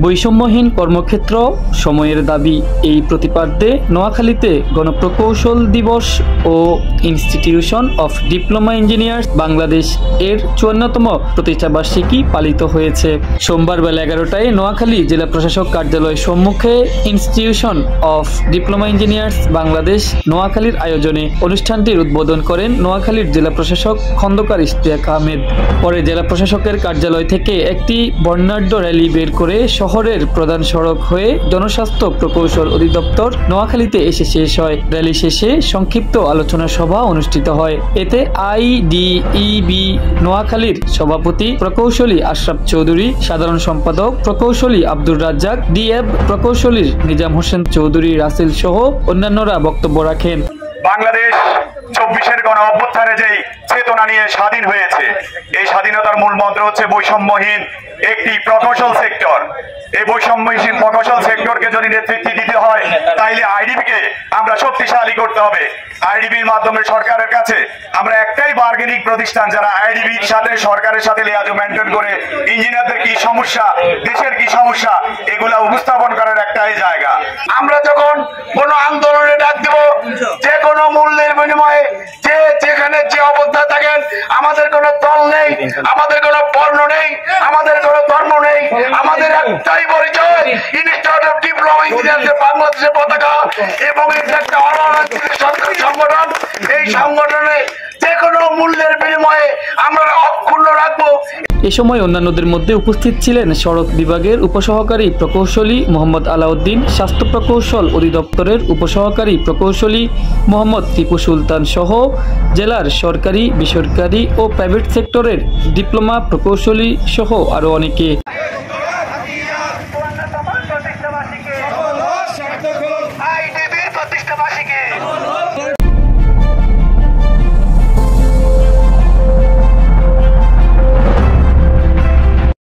বৈষম্যহীন কর্মক্ষেত্র সময়ের দাবি এই প্রতিপাদ্যে নোয়াখালীতে গণপ্রকৌশল দিবস ও institution of diploma engineers Bangladesh এর 54তম প্রতিষ্ঠাবার্ষিকী পালিত হয়েছে। সোমবার বেলা 11টায় নোয়াখালী জেলা প্রশাসক কার্যালয় সম্মুখে institution of diploma engineers Bangladesh নোয়াখালীর আয়োজনে অনুষ্ঠানটির উদ্বোধন করেন নোয়াখালীর জেলা প্রশাসক খন্দকার ইশতিয়াক আহমেদ। পরে জেলা প্রশাসকের কার্যালয় থেকে একটি বর্ণাঢ্য র্যালি বের করে শহরের প্রধান সড়ক হয়ে জনস্বাস্থ্য প্রকৌশল অধিদপ্তর নোয়াখালীতে এসে শেষ হয়। র্যালি শেষে সংক্ষিপ্ত আলোচনা সভা অনুষ্ঠিত হয়। এতে আইডিইবি নোয়াখালীর সভাপতি প্রকৌশলী আশরাফ চৌধুরী, সাধারণ সম্পাদক প্রকৌশলী আব্দুর রাজ্জাক, ডিএব প্রকৌশলীর নিজাম হোসেন চৌধুরী রাসেল সহ অন্যান্যরা বক্তব্য রাখেন। বাংলাদেশ 24-এর গণ অভ্যুত্থানে যেই চেতনা নিয়ে স্বাধীন হয়েছে, এই স্বাধীনতার মূল মন্ত্র হচ্ছে বৈষম্যহীন একটি প্রকৌশল সেক্টর। এই বৈষম্যহীন প্রকৌশল সেক্টরকে যদি নেতৃত্ব দিতে হয় তাইলে আইডিবিকে আমরা শক্তিশালী করতে হবে। আইডিবির মাধ্যমে সরকারের কাছে আমরা একটাই বার্গেনিং প্রতিষ্ঠান যারা আইডিবির সাথে সরকারের সাথে লিয়াজো মেনটেন করে ইঞ্জিনিয়ারদের কি সমস্যা, দেশের কি সমস্যা, এগুলা উপস্থাপন করার একটাই জায়গা। আমরা যখন কোন আন্দোলনে ডাক দেব, যে কোনো মূল্যের বিনিময়ে যে যেখানে যে অবস্থায় থাকেন, আমাদের কোনো দল নেই, আমাদের কোনো বর্ণ নেই, আমাদের কোনো ধর্ম নেই, আমাদের একটাই পরিচয় ইনস্টিটিউট অফ ডিপ্লোমা ইঞ্জিনিয়ার্স বাংলাদেশের পতাকা এবং এটা একটা অরাজনৈতিক সরকারি সংগঠন। এই সংগঠনে যে কোনো মূল্যের বিনিময়ে আমরা অক্ষুণ্ণ রাখবো। এ সময় অন্যান্যদের মধ্যে উপস্থিত ছিলেন সড়ক বিভাগের উপসহকারী প্রকৌশলী মোহাম্মদ আলাউদ্দিন, স্বাস্থ্য প্রকৌশল অধিদপ্তরের উপসহকারী প্রকৌশলী মোহাম্মদ টিপু সুলতান সহ জেলার সরকারি, বেসরকারি ও প্রাইভেট সেক্টরের ডিপ্লোমা প্রকৌশলী সহ আরও অনেকে। আইডিবির প্রতিষ্ঠাবার্ষিকী